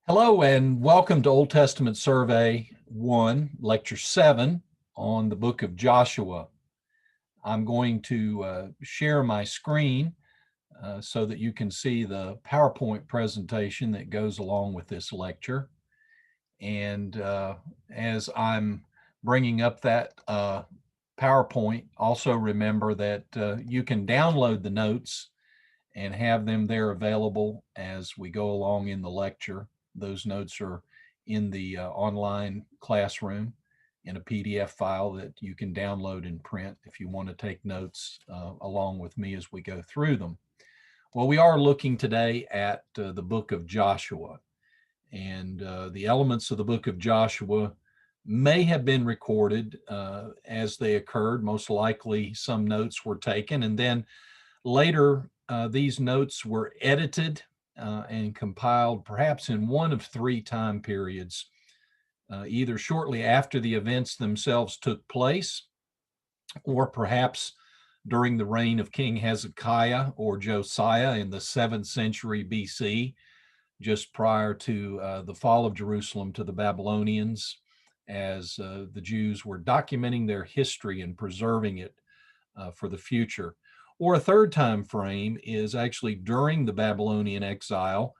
Hello and welcome to Old Testament Survey 1, Lecture 7 on the book of Joshua. I'm going to share my screen so that you can see the PowerPoint presentation that goes along with this lecture. And as I'm bringing up that PowerPoint, also remember that you can download the notes and have them there available as we go along in the lecture. Those notes are in the online classroom in a PDF file that you can download and print if you want to take notes along with me as we go through them. Well, we are looking today at the book of Joshua, and the elements of the book of Joshua may have been recorded as they occurred. Most likely some notes were taken, and then later these notes were edited and compiled perhaps in one of three time periods, either shortly after the events themselves took place, or perhaps during the reign of King Hezekiah or Josiah in the 7th century BC, just prior to the fall of Jerusalem to the Babylonians, as the Jews were documenting their history and preserving it for the future. Or a third time frame is actually during the Babylonian exile,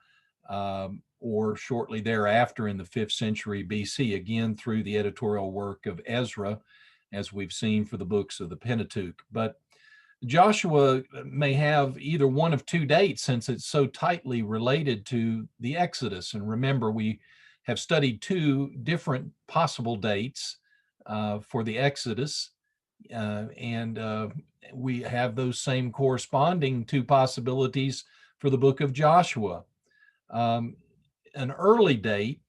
or shortly thereafter in the 5th century BC, again through the editorial work of Ezra, as we've seen for the books of the Pentateuch. But Joshua may have either one of two dates since it's so tightly related to the Exodus. And remember, we have studied two different possible dates for the Exodus, and we have those same corresponding two possibilities for the book of Joshua. An early date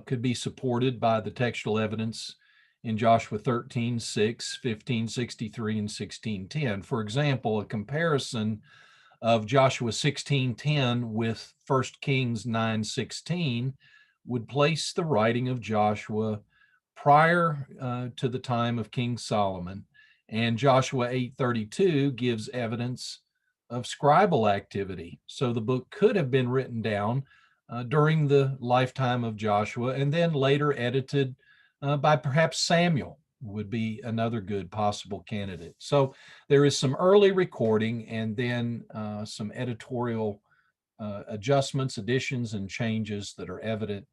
could be supported by the textual evidence in Joshua 13:6, 15:63, and 16:10. For example, a comparison of Joshua 16:10 with 1 Kings 9:16 would place the writing of Joshua prior to the time of King Solomon, and Joshua 8:32 gives evidence of scribal activity. So the book could have been written down during the lifetime of Joshua and then later edited by perhaps Samuel would be another good possible candidate. So there is some early recording and then some editorial adjustments, additions, and changes that are evident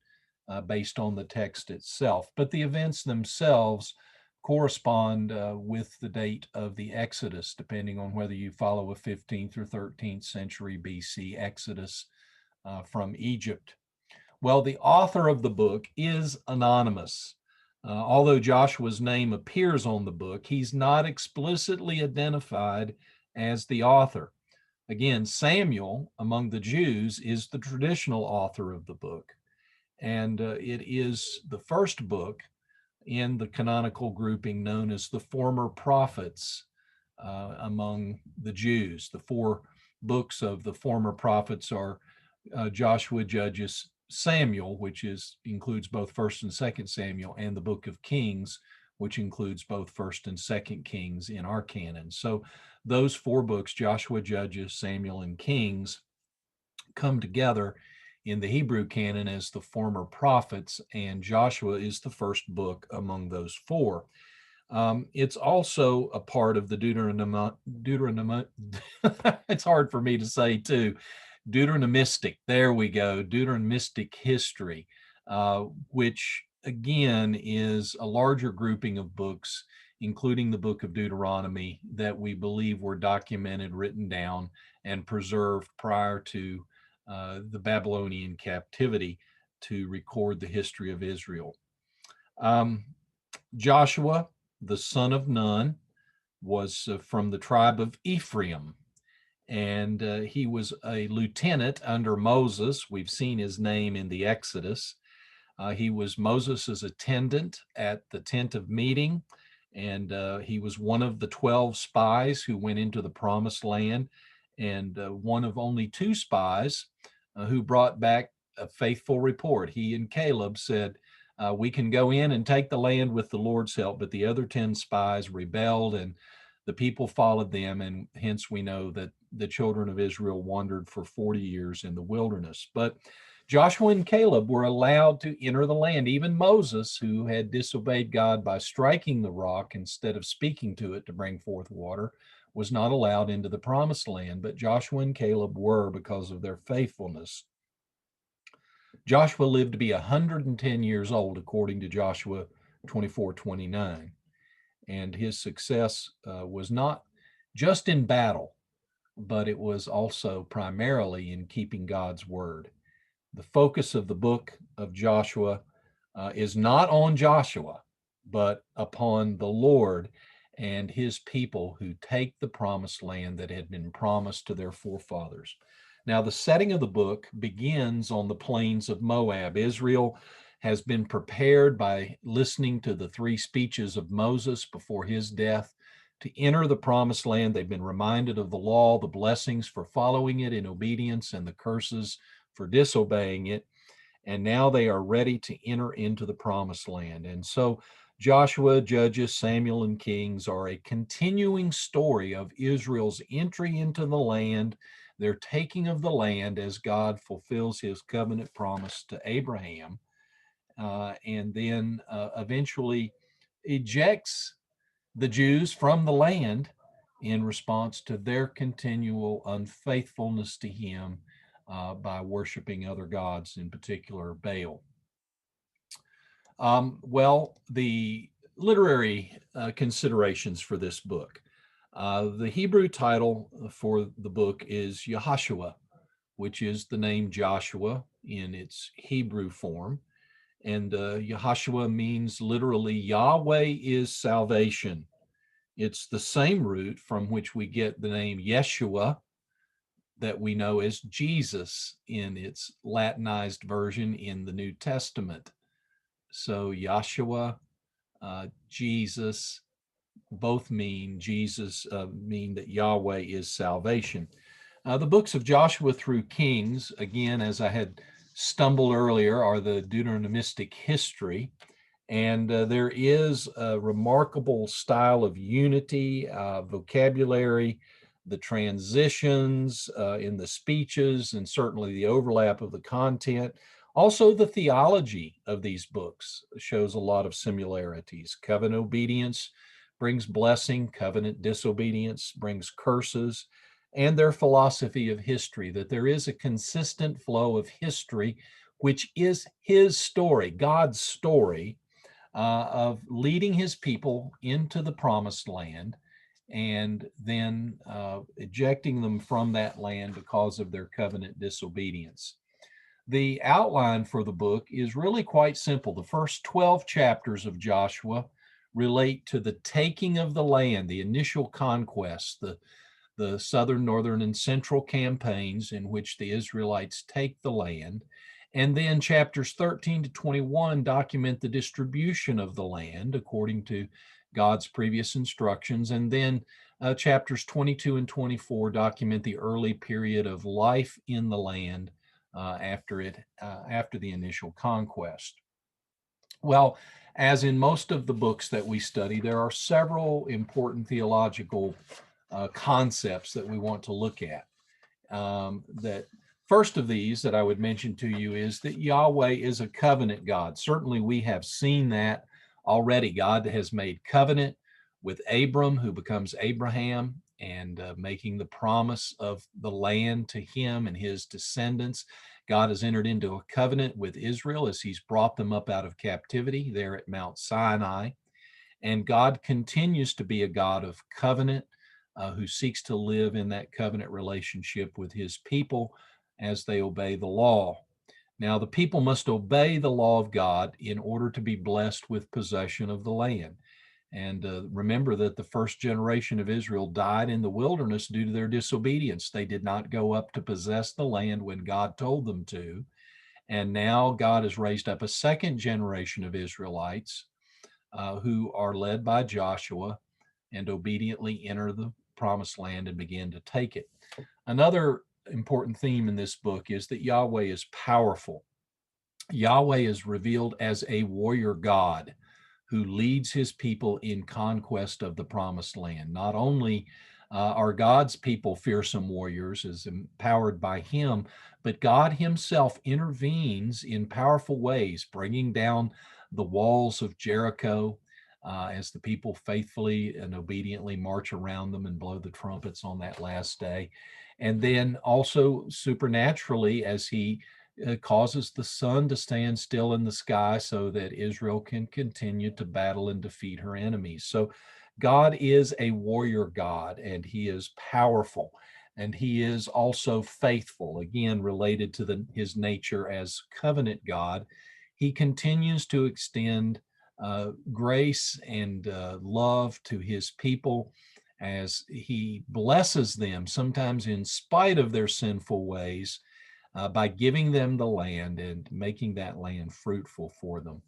based on the text itself. But the events themselves correspond with the date of the Exodus, depending on whether you follow a 15th or 13th century BC Exodus from Egypt. Well, the author of the book is anonymous. Although Joshua's name appears on the book, he's not explicitly identified as the author. Again, Samuel, among the Jews, is the traditional author of the book, and it is the first book in the canonical grouping known as the former prophets among the Jews. The four books of the former prophets are Joshua, Judges, Samuel, which includes both 1st and 2nd Samuel, and the book of Kings, which includes both 1st and 2nd Kings in our canon. So those four books, Joshua, Judges, Samuel, and Kings, come together in the Hebrew canon as the former prophets, and Joshua is the first book among those four. It's also a part of the it's hard for me to say too, Deuteronomistic, there we go, Deuteronomistic history, which again is a larger grouping of books, including the book of Deuteronomy, that we believe were documented, written down, and preserved prior to the Babylonian captivity to record the history of Israel. Joshua, the son of Nun, was from the tribe of Ephraim, and he was a lieutenant under Moses. We've seen his name in the Exodus. He was Moses's attendant at the tent of meeting, and he was one of the 12 spies who went into the promised land, and one of only 2 spies who brought back a faithful report. He and Caleb said, we can go in and take the land with the Lord's help, but the other 10 spies rebelled and the people followed them, and hence we know that the children of Israel wandered for 40 years in the wilderness. But Joshua and Caleb were allowed to enter the land. Even Moses, who had disobeyed God by striking the rock instead of speaking to it to bring forth water, was not allowed into the promised land, but Joshua and Caleb were because of their faithfulness. Joshua lived to be 110 years old, according to Joshua 24:29. And his success was not just in battle, but it was also primarily in keeping God's word. The focus of the book of Joshua is not on Joshua, but upon the Lord and his people who take the promised land that had been promised to their forefathers. Now, the setting of the book begins on the plains of Moab. Israel has been prepared by listening to the three speeches of Moses before his death to enter the promised land. They've been reminded of the law, the blessings for following it in obedience, and the curses for disobeying it. And now they are ready to enter into the promised land. And so Joshua, Judges, Samuel, and Kings are a continuing story of Israel's entry into the land, their taking of the land as God fulfills his covenant promise to Abraham, and then eventually ejects the Jews from the land in response to their continual unfaithfulness to him by worshiping other gods, in particular Baal. Well, the literary considerations for this book. The Hebrew title for the book is Yehoshua, which is the name Joshua in its Hebrew form. And Yehoshua means literally Yahweh is salvation. It's the same root from which we get the name Yeshua that we know as Jesus in its Latinized version in the New Testament. So Yahshua, Jesus, both mean Jesus, mean that Yahweh is salvation. The books of Joshua through Kings, again, as I had stumbled earlier, are the Deuteronomistic history. And there is a remarkable style of unity, vocabulary, the transitions in the speeches, and certainly the overlap of the content. Also, the theology of these books shows a lot of similarities. Covenant obedience brings blessing, covenant disobedience brings curses, and their philosophy of history, that there is a consistent flow of history, which is his story, God's story, of leading his people into the promised land and then ejecting them from that land because of their covenant disobedience. The outline for the book is really quite simple. The first 12 chapters of Joshua relate to the taking of the land, the initial conquest, the southern, northern, and central campaigns in which the Israelites take the land. And then chapters 13 to 21 document the distribution of the land according to God's previous instructions. And then chapters 22 and 24 document the early period of life in the land after the initial conquest. Well, as in most of the books that we study, there are several important theological concepts that we want to look at. That first of these that I would mention to you is that Yahweh is a covenant God. Certainly we have seen that already. God has made covenant with Abram, who becomes Abraham, and making the promise of the land to him and his descendants. God has entered into a covenant with Israel as he's brought them up out of captivity there at Mount Sinai. And God continues to be a God of covenant, who seeks to live in that covenant relationship with his people as they obey the law. Now, the people must obey the law of God in order to be blessed with possession of the land. And remember that the first generation of Israel died in the wilderness due to their disobedience. They did not go up to possess the land when God told them to. And now God has raised up a second generation of Israelites who are led by Joshua and obediently enter the promised land and begin to take it. Another important theme in this book is that Yahweh is powerful. Yahweh is revealed as a warrior God who leads his people in conquest of the promised land. Not only Are God's people fearsome warriors, is empowered by him, but God himself intervenes in powerful ways, bringing down the walls of Jericho as the people faithfully and obediently march around them and blow the trumpets on that last day. And then also supernaturally, as he causes the sun to stand still in the sky so that Israel can continue to battle and defeat her enemies. So God is a warrior God, and he is powerful, and he is also faithful, again, related to his nature as covenant God. He continues to extend grace and love to his people as he blesses them, sometimes in spite of their sinful ways, by giving them the land and making that land fruitful for them.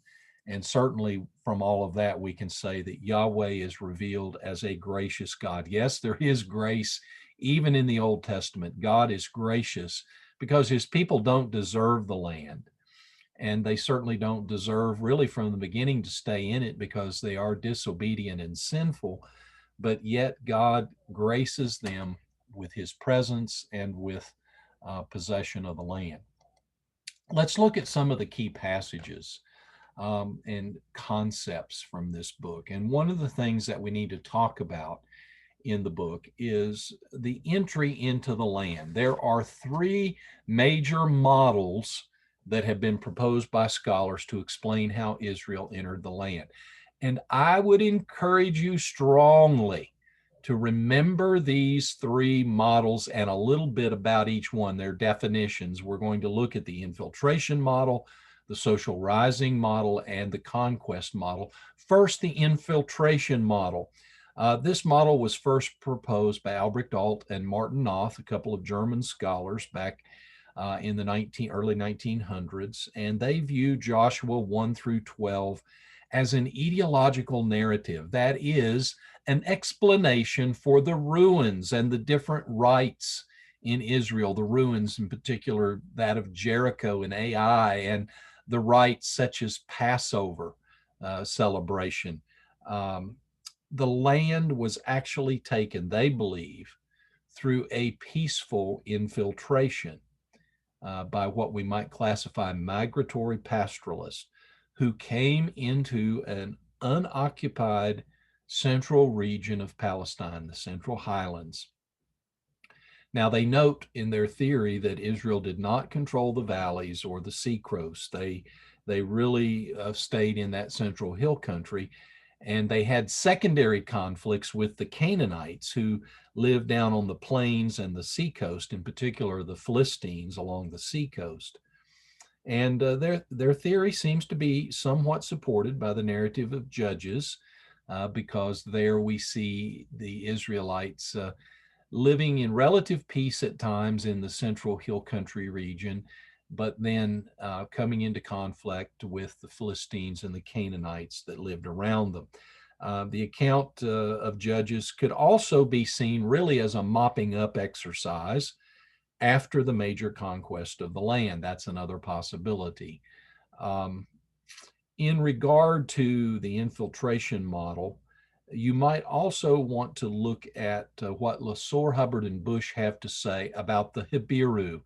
And certainly from all of that, we can say that Yahweh is revealed as a gracious God. Yes, there is grace even in the Old Testament. God is gracious because his people don't deserve the land. And they certainly don't deserve, really, from the beginning to stay in it because they are disobedient and sinful. But yet God graces them with his presence and with possession of the land. Let's look at some of the key passages and concepts from this book. And one of the things that we need to talk about in the book is the entry into the land. There are three major models that have been proposed by scholars to explain how Israel entered the land. And I would encourage you strongly to remember these three models and a little bit about each one, their definitions. We're going to look at the infiltration model, the social rising model, and the conquest model. First, the infiltration model. This model was first proposed by Albrecht Alt and Martin Noth, a couple of German scholars back in the early 1900s, and they view Joshua 1 through 12 as an ideological narrative. That is, an explanation for the ruins and the different rites in Israel, the ruins in particular, that of Jericho and Ai, and the rites such as Passover celebration. The land was actually taken, they believe, through a peaceful infiltration by what we might classify migratory pastoralists who came into an unoccupied central region of Palestine, the Central Highlands. Now, they note in their theory that Israel did not control the valleys or the seacoast. They really stayed in that central hill country, and they had secondary conflicts with the Canaanites who lived down on the plains and the seacoast, in particular the Philistines along the seacoast. And their theory seems to be somewhat supported by the narrative of Judges, because there we see the Israelites living in relative peace at times in the central hill country region, but then coming into conflict with the Philistines and the Canaanites that lived around them. The account of Judges could also be seen really as a mopping up exercise after the major conquest of the land. That's another possibility. In regard to the infiltration model, you might also want to look at what Lasore, Hubbard, and Bush have to say about the Habiru,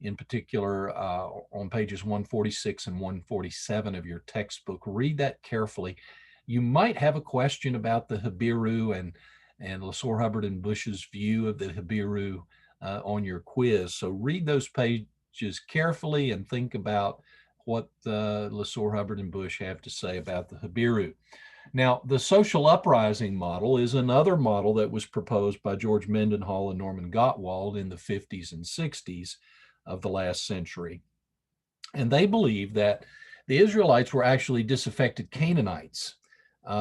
in particular on pages 146 and 147 of your textbook. Read that carefully. You might have a question about the Habiru and Lasore, Hubbard, and Bush's view of the Habiru on your quiz. So read those pages carefully and think about what Lasore, Hubbard, and Bush have to say about the Habiru. Now, the social uprising model is another model that was proposed by George Mendenhall and Norman Gottwald in the 50s and 60s of the last century. And they believed that the Israelites were actually disaffected Canaanites.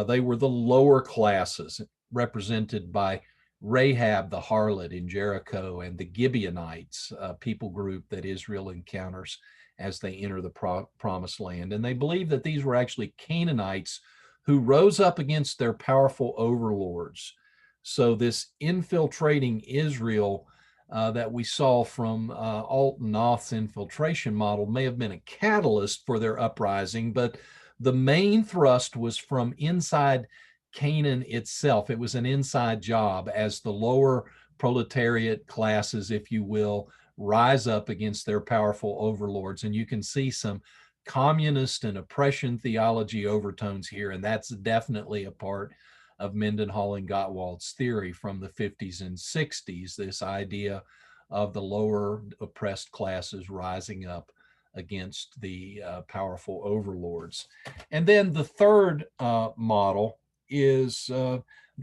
They were the lower classes, represented by Rahab the harlot in Jericho and the Gibeonites, a people group that Israel encounters as they enter the promised land. And they believed that these were actually Canaanites who rose up against their powerful overlords. So this infiltrating Israel that we saw from Alt and Noth's infiltration model may have been a catalyst for their uprising, but the main thrust was from inside Canaan itself. It was an inside job as the lower proletariat classes, if you will, rise up against their powerful overlords. And you can see some communist and oppression theology overtones here, and that's definitely a part of Mendenhall and Gottwald's theory from the 50s and 60s, this idea of the lower oppressed classes rising up against the powerful overlords. And then the third model is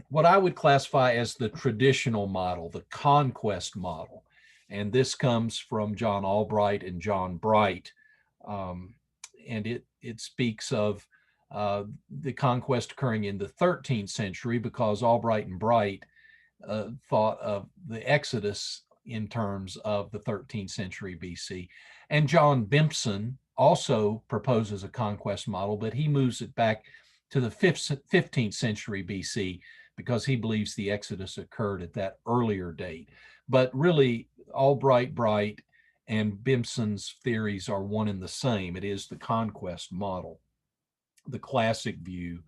what I would classify as the traditional model, the conquest model. And this comes from John Albright and John Bright. And it speaks of the conquest occurring in the 13th century, because Albright and Bright thought of the Exodus in terms of the 13th century BC. And John Bimpson also proposes a conquest model, but he moves it back to the 15th century BC because he believes the Exodus occurred at that earlier date. But really, Albright, Bright, and Bimpson's theories are one and the same. It is the conquest model, the classic view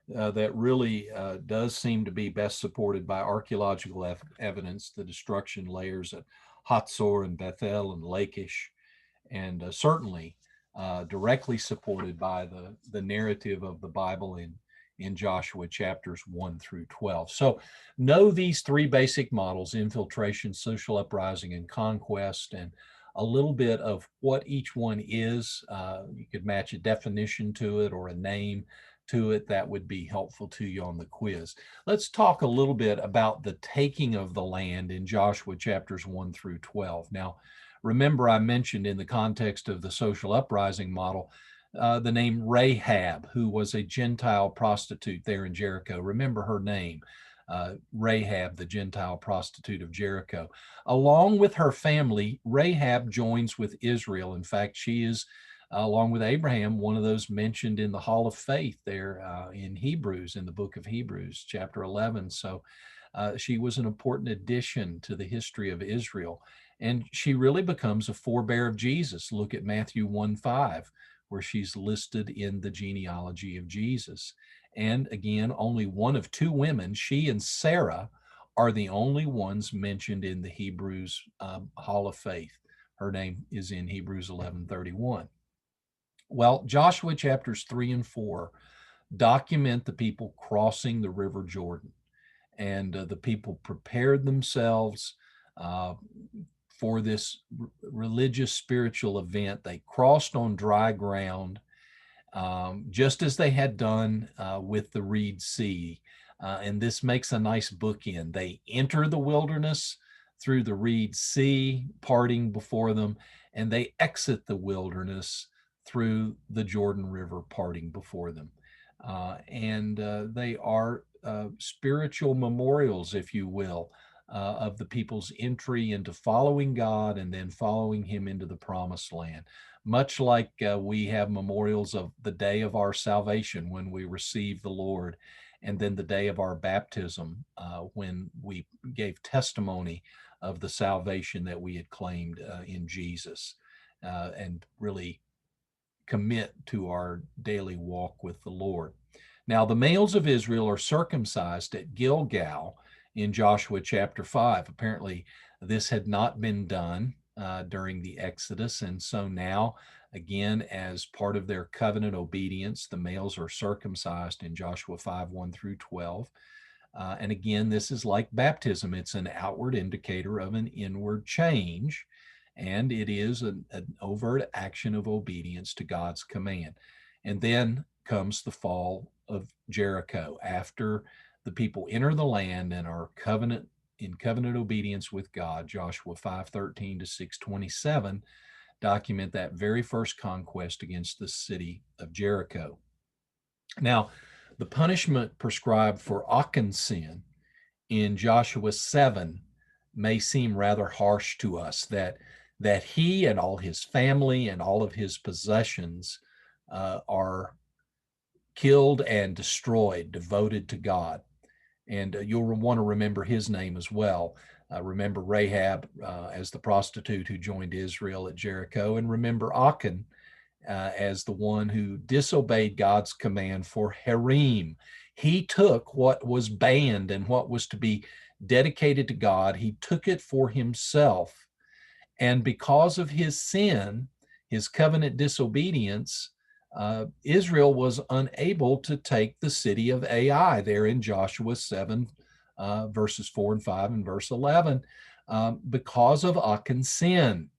that really does seem to be best supported by archaeological evidence, the destruction layers at Hatzor and Bethel and Lachish, and certainly directly supported by the narrative of the Bible in Joshua chapters 1 through 12. So know these three basic models: infiltration, social uprising, and conquest, and a little bit of what each one is. You could match a definition to it or a name to it that would be helpful to you on the quiz. Let's talk a little bit about the taking of the land in Joshua chapters 1 through 12. Now, remember, I mentioned in the context of the social uprising model, the name Rahab, who was a Gentile prostitute there in Jericho. Remember her name, Rahab, the Gentile prostitute of Jericho. Along with her family, Rahab joins with Israel. In fact, she is, along with Abraham, one of those mentioned in the Hall of Faith there in Hebrews, in the book of Hebrews, chapter 11. So she was an important addition to the history of Israel. And she really becomes a forebear of Jesus. Look at Matthew 1:5, where she's listed in the genealogy of Jesus. And again, only one of two women, she and Sarah, are the only ones mentioned in the Hebrews Hall of Faith. Her name is in Hebrews 11:31. Well, Joshua chapters 3 and 4 document the people crossing the River Jordan. And the people prepared themselves for this religious, spiritual event. They crossed on dry ground, just as they had done with the Reed Sea. And this makes a nice bookend. They enter the wilderness through the Reed Sea, parting before them, and they exit the wilderness through the Jordan River, parting before them. And they are spiritual memorials, if you will, of the people's entry into following God and then following him into the promised land. Much like we have memorials of the day of our salvation when we receive the Lord, and then the day of our baptism when we gave testimony of the salvation that we had claimed in Jesus, and really commit to our daily walk with the Lord. Now, the males of Israel are circumcised at Gilgal in Joshua chapter 5. Apparently, this had not been done during the Exodus. And so now, again, as part of their covenant obedience, the males are circumcised in Joshua 5, 1 through 12. And again, this is like baptism. It's an outward indicator of an inward change. And it is an overt action of obedience to God's command. And then comes the fall of Jericho after the people enter the land and are in covenant obedience with God. Joshua 5:13 to 6:27 document that very first conquest against the city of Jericho. Now, the punishment prescribed for Achan's sin in Joshua 7 may seem rather harsh to us, that he and all his family and all of his possessions are killed and destroyed, devoted to God. And you'll want to remember his name as well. Remember Rahab as the prostitute who joined Israel at Jericho, and remember Achan as the one who disobeyed God's command for Herem. He took what was banned and what was to be dedicated to God, he took it for himself. And because of his sin, his covenant disobedience, Israel was unable to take the city of Ai there in Joshua 7, verses 4 and 5 and verse 11, because of Achan's sin.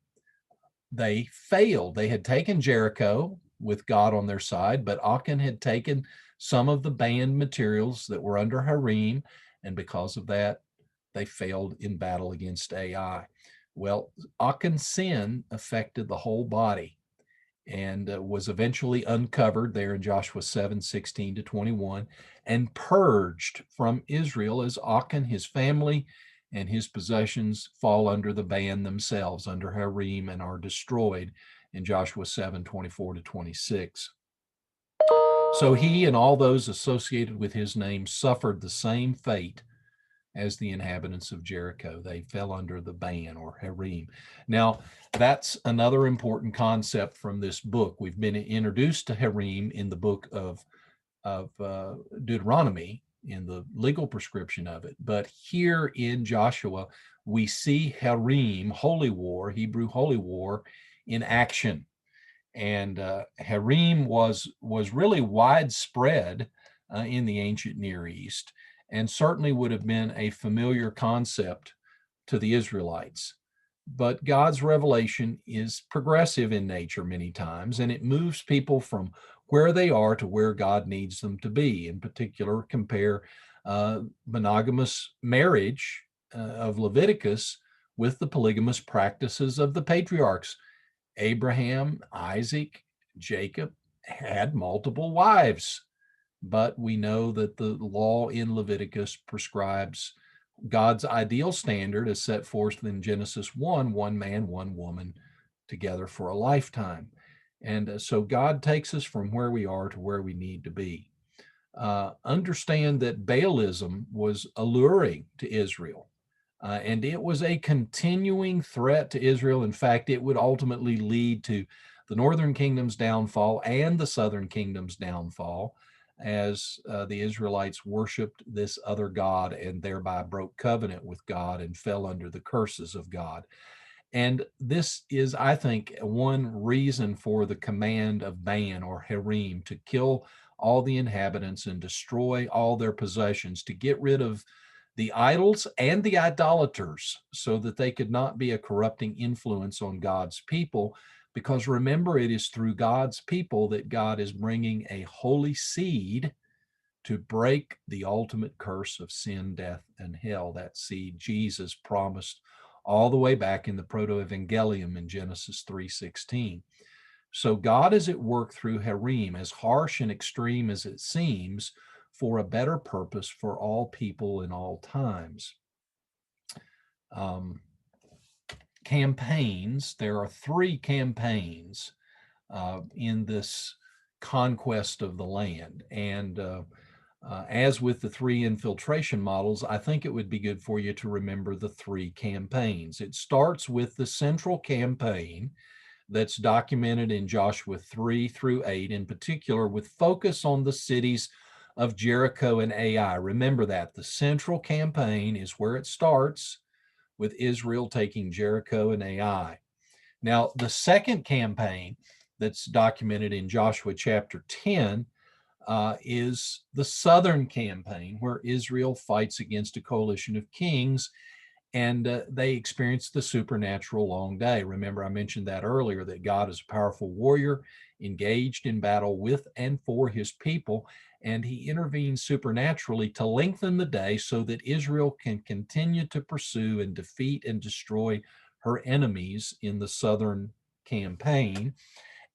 They failed. They had taken Jericho with God on their side, but Achan had taken some of the banned materials that were under Herem, and because of that, they failed in battle against Ai. Well, Achan's sin affected the whole body and was eventually uncovered there in Joshua 7:16 to 21, and purged from Israel as Achan, his family, and his possessions fall under the ban themselves, under Herem, and are destroyed in Joshua 7:24 to 26. So he and all those associated with his name suffered the same fate as the inhabitants of Jericho. They fell under the ban, or Herem. Now, that's another important concept from this book. We've been introduced to Herem in the book of Deuteronomy, in the legal prescription of it. But here in Joshua, we see Herem, holy war, Hebrew holy war, in action. And Herem was really widespread in the ancient Near East, and certainly would have been a familiar concept to the Israelites. But God's revelation is progressive in nature many times, and it moves people from where they are to where God needs them to be. In particular, compare monogamous marriage of Leviticus with the polygamous practices of the patriarchs. Abraham, Isaac, Jacob had multiple wives, but we know that the law in Leviticus prescribes God's ideal standard as set forth in Genesis 1, one man, one woman together for a lifetime. And so God takes us from where we are to where we need to be. Understand that Baalism was alluring to Israel. And it was a continuing threat to Israel. In fact, it would ultimately lead to the northern kingdom's downfall and the southern kingdom's downfall, as the Israelites worshiped this other God and thereby broke covenant with God and fell under the curses of God. And this is, I think, one reason for the command of ban, or Herem, to kill all the inhabitants and destroy all their possessions, to get rid of the idols and the idolaters, so that they could not be a corrupting influence on God's people. Because remember, it is through God's people that God is bringing a holy seed to break the ultimate curse of sin, death, and hell. That seed Jesus promised all the way back in the Proto-Evangelium in Genesis 3:16. So God is at work through Herem, as harsh and extreme as it seems, for a better purpose for all people in all times. Campaigns, there are 3 campaigns in this conquest of the land. And as with the 3 infiltration models, I think it would be good for you to remember the 3 campaigns. It starts with the central campaign that's documented in Joshua 3 through 8, in particular, with focus on the cities of Jericho and Ai. Remember that the central campaign is where it starts, with Israel taking Jericho and Ai. Now, the second campaign that's documented in Joshua chapter 10 is the southern campaign, where Israel fights against a coalition of kings, and they experience the supernatural long day. Remember, I mentioned that earlier, that God is a powerful warrior engaged in battle with and for his people, and he intervenes supernaturally to lengthen the day so that Israel can continue to pursue and defeat and destroy her enemies in the southern campaign.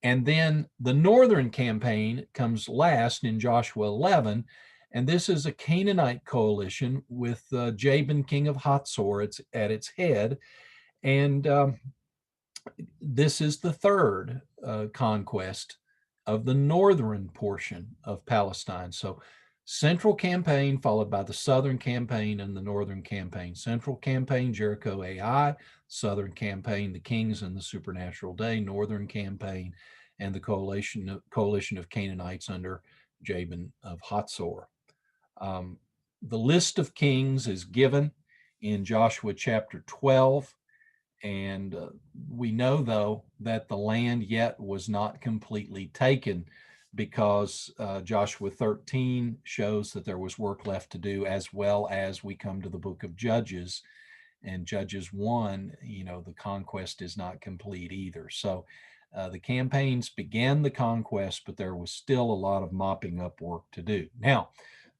And then the northern campaign comes last in Joshua 11, and this is a Canaanite coalition with Jabin, king of Hatzor, at its head. And this is the third conquest of the northern portion of Palestine. So central campaign followed by the southern campaign and the northern campaign. Central campaign, Jericho, Ai. Southern campaign, the kings and the supernatural day. Northern campaign, and the coalition of Canaanites under Jabin of Hatzor. The list of kings is given in Joshua chapter 12. And we know, though, that the land yet was not completely taken, because Joshua 13 shows that there was work left to do, as well as we come to the book of Judges. And Judges 1, the conquest is not complete either. So the campaigns began the conquest, but there was still a lot of mopping up work to do. Now,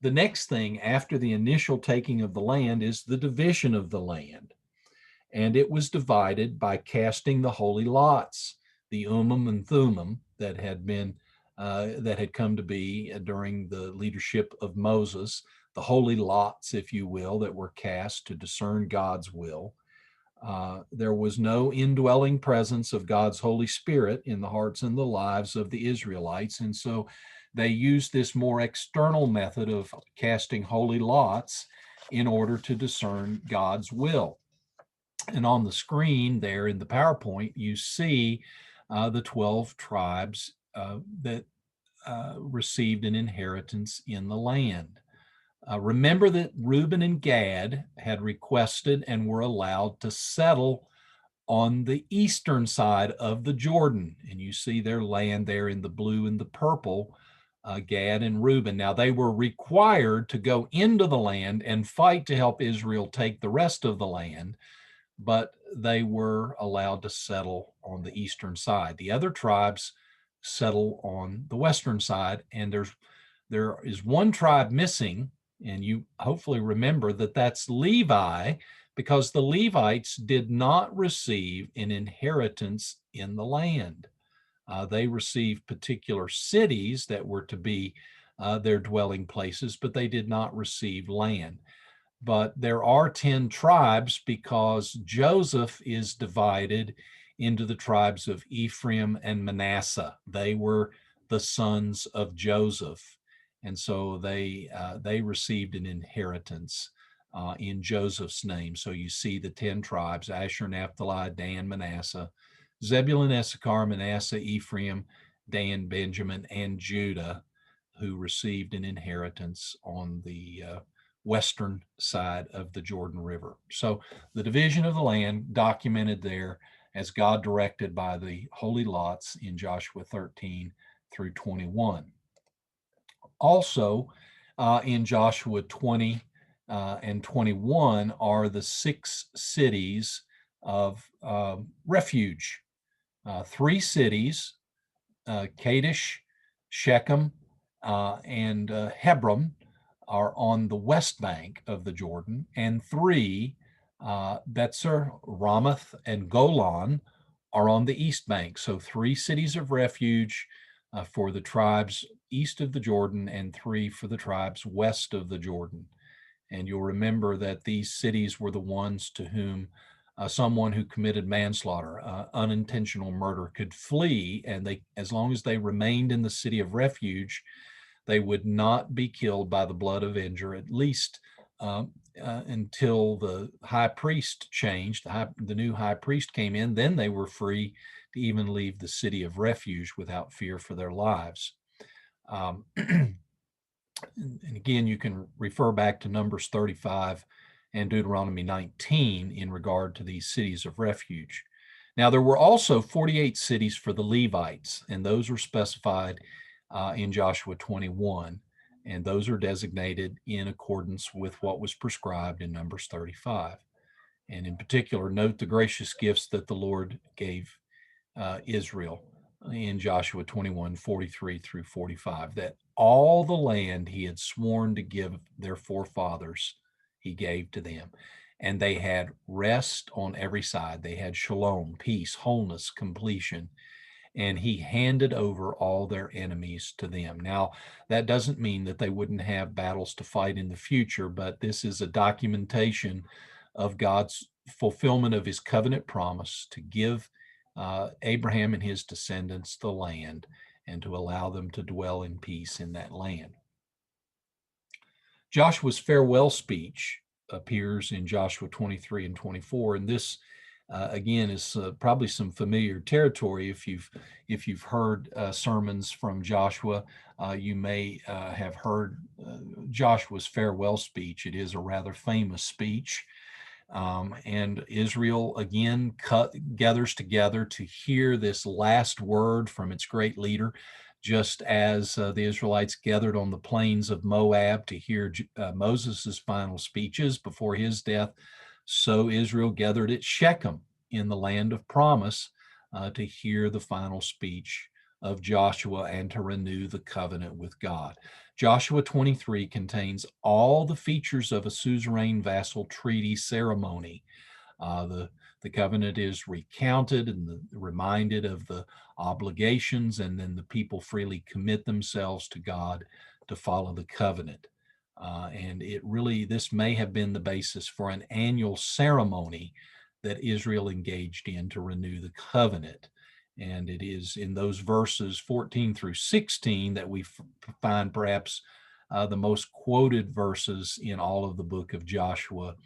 the next thing after the initial taking of the land is the division of the land. And it was divided by casting the holy lots, the and Thummim that had come to be during the leadership of Moses, the holy lots, if you will, that were cast to discern God's will. There was no indwelling presence of God's Holy Spirit in the hearts and the lives of the Israelites, and so they used this more external method of casting holy lots in order to discern God's will. And on the screen there in the PowerPoint, you see the 12 tribes that received an inheritance in the land. Remember that Reuben and Gad had requested and were allowed to settle on the eastern side of the Jordan. And you see their land there in the blue and the purple, Gad and Reuben. Now, they were required to go into the land and fight to help Israel take the rest of the land, but they were allowed to settle on the eastern side. The other tribes settle on the western side, and there is one tribe missing, and you hopefully remember that that's Levi, because the Levites did not receive an inheritance in the land. They received particular cities that were to be their dwelling places, but they did not receive land. But there are 10 tribes because Joseph is divided into the tribes of Ephraim and Manasseh. They were the sons of Joseph. And so they received an inheritance in Joseph's name. So you see the 10 tribes: Asher, Naphtali, Dan, Manasseh, Zebulun, Issachar, Manasseh, Ephraim, Dan, Benjamin, and Judah, who received an inheritance on the western side of the Jordan River. So the division of the land documented there as God directed by the holy lots in Joshua 13 through 21. Also in Joshua 20 and 21 are the 6 cities of refuge. 3 cities, Kadesh, Shechem, and Hebron, are on the west bank of the Jordan, and 3, Betzer, Ramoth, and Golan, are on the east bank. So 3 cities of refuge for the tribes east of the Jordan, and 3 for the tribes west of the Jordan. And you'll remember that these cities were the ones to whom someone who committed manslaughter, unintentional murder, could flee, and they, as long as they remained in the city of refuge, they would not be killed by the blood avenger, at least until the high priest changed. The new high priest came in, then they were free to even leave the city of refuge without fear for their lives. And again, you can refer back to Numbers 35 and Deuteronomy 19 in regard to these cities of refuge. Now, there were also 48 cities for the Levites, and those were specified in Joshua 21, and those are designated in accordance with what was prescribed in Numbers 35. And in particular, note the gracious gifts that the Lord gave Israel in Joshua 21, 43 through 45, that all the land he had sworn to give their forefathers, he gave to them. And they had rest on every side. They had shalom, peace, wholeness, completion. And he handed over all their enemies to them. Now, that doesn't mean that they wouldn't have battles to fight in the future, but this is a documentation of God's fulfillment of his covenant promise to give Abraham and his descendants the land and to allow them to dwell in peace in that land. Joshua's farewell speech appears in Joshua 23 and 24, and this again, is probably some familiar territory. If you've heard sermons from Joshua, you may have heard Joshua's farewell speech. It is a rather famous speech. And Israel again gathers together to hear this last word from its great leader, just as the Israelites gathered on the plains of Moab to hear Moses' final speeches before his death. So Israel gathered at Shechem in the land of promise to hear the final speech of Joshua and to renew the covenant with God. Joshua 23 contains all the features of a suzerain vassal treaty ceremony. The covenant is recounted and reminded of the obligations, and then the people freely commit themselves to God to follow the covenant. And this may have been the basis for an annual ceremony that Israel engaged in to renew the covenant. And it is in those verses 14 through 16 that we find perhaps the most quoted verses in all of the book of Joshua,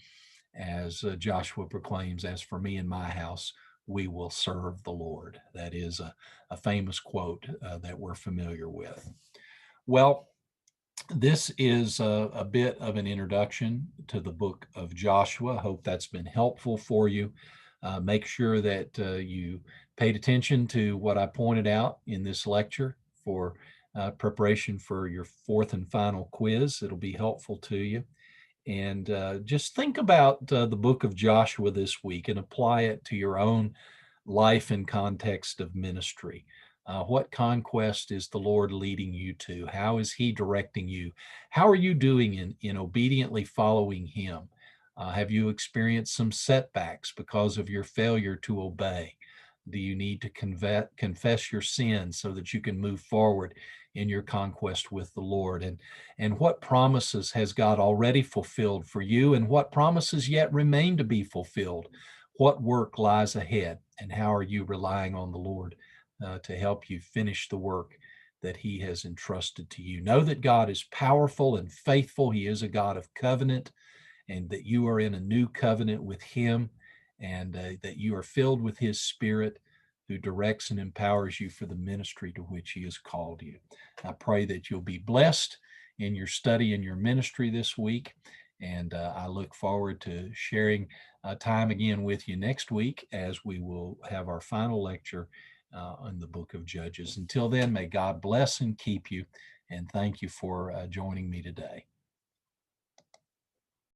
as Joshua proclaims, "As for me and my house, we will serve the Lord." That is a famous quote that we're familiar with. Well, this is a bit of an introduction to the book of Joshua. I hope that's been helpful for you. Make sure that you paid attention to what I pointed out in this lecture for preparation for your fourth and final quiz. It'll be helpful to you. And just think about the book of Joshua this week and apply it to your own life and context of ministry. What conquest is the Lord leading you to? How is He directing you? How are you doing in obediently following Him? Have you experienced some setbacks because of your failure to obey? Do you need to confess your sins so that you can move forward in your conquest with the Lord? And what promises has God already fulfilled for you, and what promises yet remain to be fulfilled? What work lies ahead, and how are you relying on the Lord to help you finish the work that He has entrusted to you? Know that God is powerful and faithful. He is a God of covenant, and that you are in a new covenant with Him, and that you are filled with His Spirit, who directs and empowers you for the ministry to which He has called you. I pray that you'll be blessed in your study and your ministry this week, and I look forward to sharing time again with you next week, as we will have our final lecture on the book of Judges. Until then, may God bless and keep you, and thank you for joining me today.